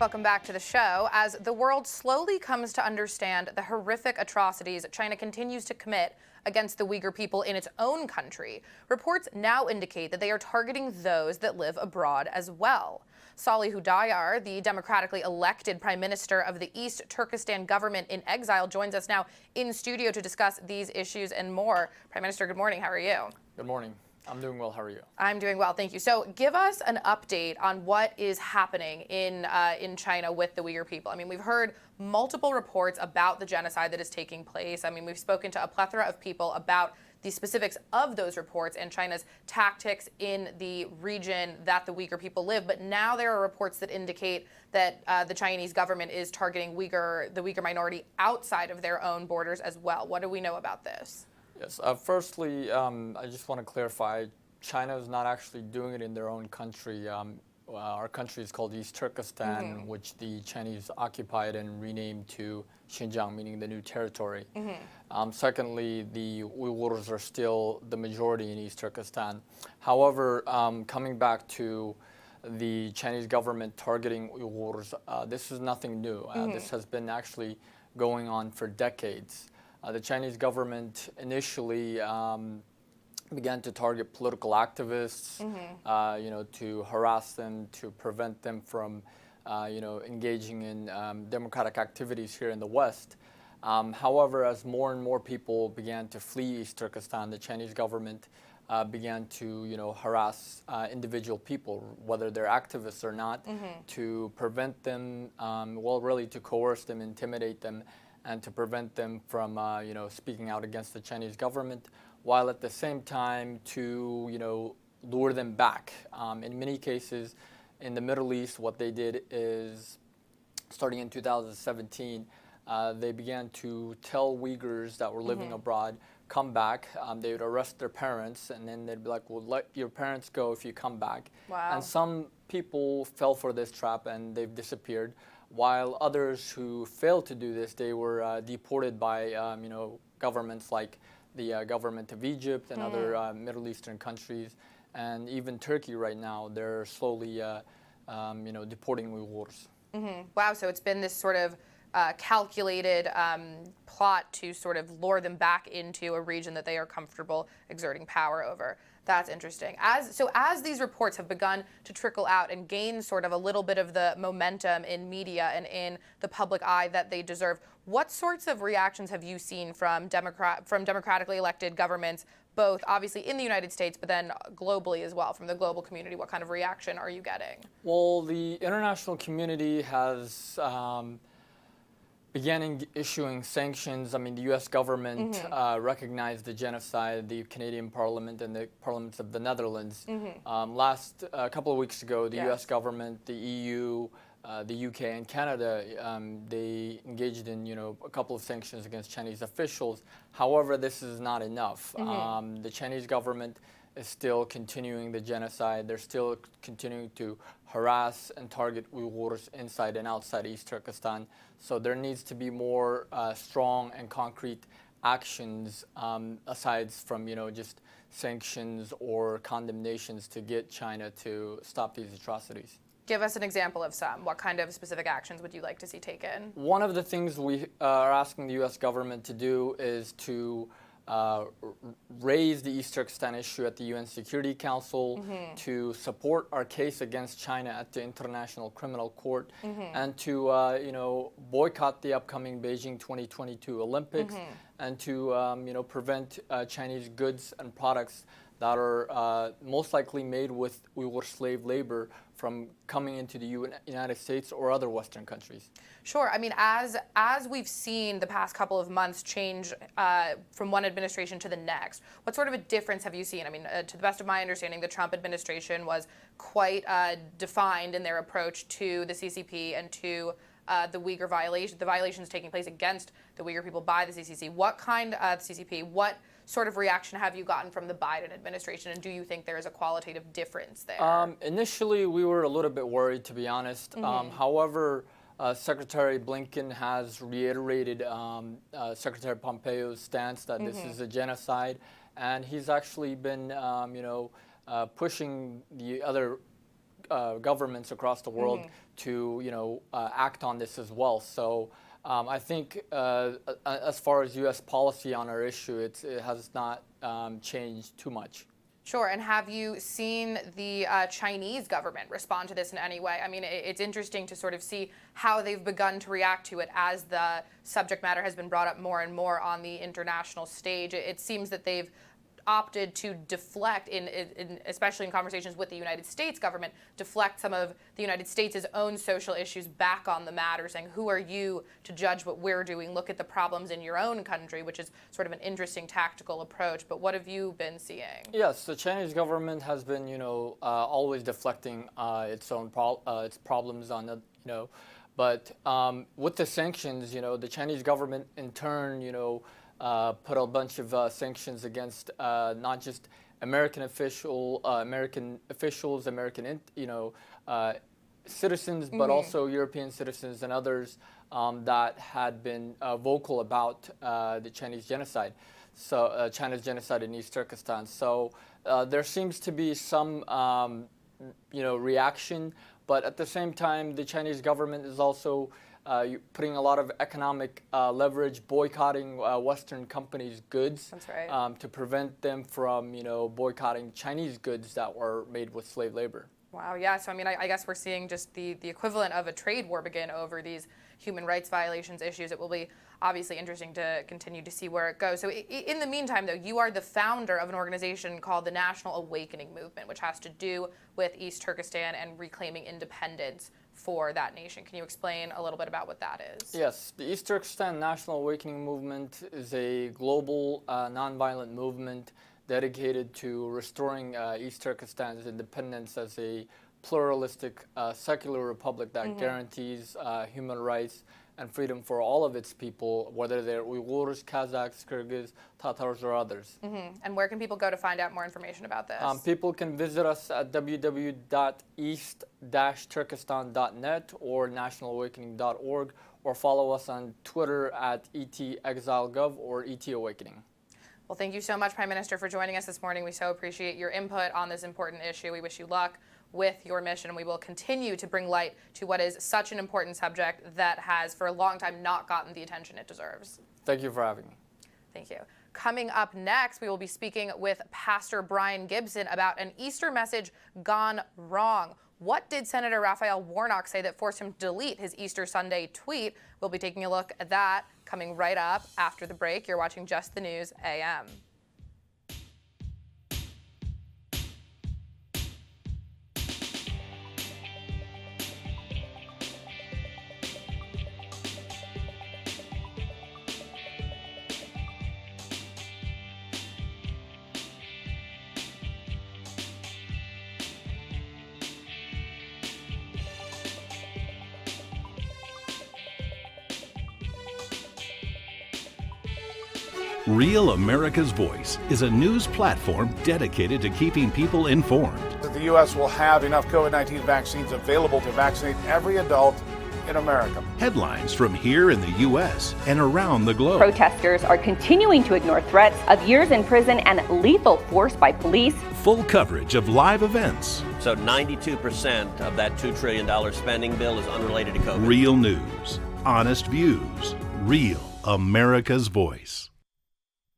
Welcome back to the show. As the world slowly comes to understand the horrific atrocities China continues to commit against the Uyghur people in its own country, reports now indicate that they are targeting those that live abroad as well. Salih, Khudayar, the democratically elected Prime Minister of the East Turkestan government in exile, joins us now in studio to discuss these issues and more. Prime Minister, good morning. How are you? Good morning. I'm doing well. How are you? I'm doing well, thank you. So give us an update on what is happening in China with the Uyghur people. I mean, we've heard multiple reports about the genocide that is taking place. I mean, we've spoken to a plethora of people about the specifics of those reports and China's tactics in the region that the Uyghur people live. But now there are reports that indicate that the Chinese government is targeting the Uyghur minority outside of their own borders as well. What do we know about this? Yes. Firstly, I just want to clarify, China is not actually doing it in their own country. Our country is called East Turkestan, which the Chinese occupied and renamed to Xinjiang, meaning the new territory. Secondly, the Uyghurs are still the majority in East Turkestan. However, coming back to the Chinese government targeting Uyghurs, this is nothing new. This has been actually going on for decades. The Chinese government initially began to target political activists, to harass them, to prevent them from, engaging in democratic activities here in the West. However, as more and more people began to flee East Turkestan, the Chinese government began to, harass individual people, whether they're activists or not, to prevent them, really to coerce them, intimidate them, and to prevent them from, speaking out against the Chinese government, while at the same time to, lure them back. In many cases, in the Middle East, what they did is, starting in 2017, they began to tell Uyghurs that were living abroad, come back. They would arrest their parents, and then they'd be like, well, let your parents go if you come back. Wow. And some people fell for this trap, and they've disappeared, while others who failed to do this, they were deported by, governments like the government of Egypt and other Middle Eastern countries, and even Turkey right now. They're slowly, deporting Uyghurs. Wow, so it's been this sort of calculated plot to sort of lure them back into a region that they are comfortable exerting power over. That's interesting. As these reports have begun to trickle out and gain sort of a little bit of the momentum in media and in the public eye that they deserve, what sorts of reactions have you seen from democratically elected governments, both obviously in the United States, but then globally as well, from the global community? What kind of reaction are you getting? Well, the international community has began issuing sanctions. I mean, the U.S. government recognized the genocide, the Canadian Parliament and the parliaments of the Netherlands. A couple of weeks ago, the U.S. government, the EU, the U.K. and Canada, they engaged in, a couple of sanctions against Chinese officials. However, this is not enough. The Chinese government is still continuing the genocide. They're still continuing to harass and target Uyghurs inside and outside East Turkestan. So there needs to be more strong and concrete actions aside from, just sanctions or condemnations to get China to stop these atrocities. Give us an example of some. What kind of specific actions would you like to see taken? One of the things we are asking the U.S. government to do is to raise the East Turkestan issue at the UN Security Council, to support our case against China at the International Criminal Court, and to boycott the upcoming Beijing 2022 Olympics, and to prevent Chinese goods and products that are most likely made with Uyghur slave labor from coming into the United States or other Western countries. Sure. I mean, as we've seen the past couple of months change from one administration to the next, what sort of a difference have you seen? I mean, to the best of my understanding, the Trump administration was quite defined in their approach to the CCP and to the Uyghur violations taking place against the Uyghur people by the CCC. What kind of CCP? What sort of reaction have you gotten from the Biden administration, and do you think there is a qualitative difference there? Initially, we were a little bit worried, to be honest. However, Secretary Blinken has reiterated Secretary Pompeo's stance that this is a genocide, and he's actually been, pushing the other governments across the world to act on this as well. So I think as far as U.S. policy on our issue, it has not changed too much. Sure, and have you seen the Chinese government respond to this in any way? I mean, it's interesting to sort of see how they've begun to react to it as the subject matter has been brought up more and more on the international stage. It seems that they've opted to deflect, especially in conversations with the United States government, deflect some of the United States' own social issues back on the matter, saying, who are you to judge what we're doing? Look at the problems in your own country, which is sort of an interesting tactical approach. But what have you been seeing? Yes, the Chinese government has been, always deflecting its own its problems on the, but with the sanctions, the Chinese government in turn, put a bunch of sanctions against not just American officials, American citizens, but also European citizens and others that had been vocal about the Chinese genocide. So China's genocide in East Turkestan. So there seems to be some reaction, but at the same time, the Chinese government is also putting a lot of economic leverage, boycotting Western companies' goods. That's right. To prevent them from, boycotting Chinese goods that were made with slave labor. Wow, yeah, so I mean, I guess we're seeing just the equivalent of a trade war begin over these human rights violations issues. It will be obviously interesting to continue to see where it goes. So in the meantime, though, you are the founder of an organization called the National Awakening Movement, which has to do with East Turkestan and reclaiming independence for that nation. Can you explain a little bit about what that is? Yes, the East Turkestan National Awakening Movement is a global nonviolent movement dedicated to restoring East Turkestan's independence as a pluralistic secular republic that guarantees human rights and freedom for all of its people, whether they're Uyghurs, Kazakhs, Kyrgyz, Tatars, or others. And where can people go to find out more information about this? People can visit us at www.east-turkestan.net or nationalawakening.org, or follow us on Twitter at ETExileGov or ETAwakening. Well, thank you so much, Prime Minister, for joining us this morning. We so appreciate your input on this important issue. We wish you luck with your mission, and we will continue to bring light to what is such an important subject that has, for a long time, not gotten the attention it deserves. Thank you for having me. Thank you. Coming up next, we will be speaking with Pastor Brian Gibson about an Easter message gone wrong. What did Senator Raphael Warnock say that forced him to delete his Easter Sunday tweet? We'll be taking a look at that coming right up after the break. You're watching Just the News AM. Real America's Voice is a news platform dedicated to keeping people informed. That the U.S. will have enough COVID-19 vaccines available to vaccinate every adult in America. Headlines from here in the U.S. and around the globe. Protesters are continuing to ignore threats of years in prison and lethal force by police. Full coverage of live events. So 92% of that $2 trillion spending bill is unrelated to COVID. Real news, honest views, Real America's Voice.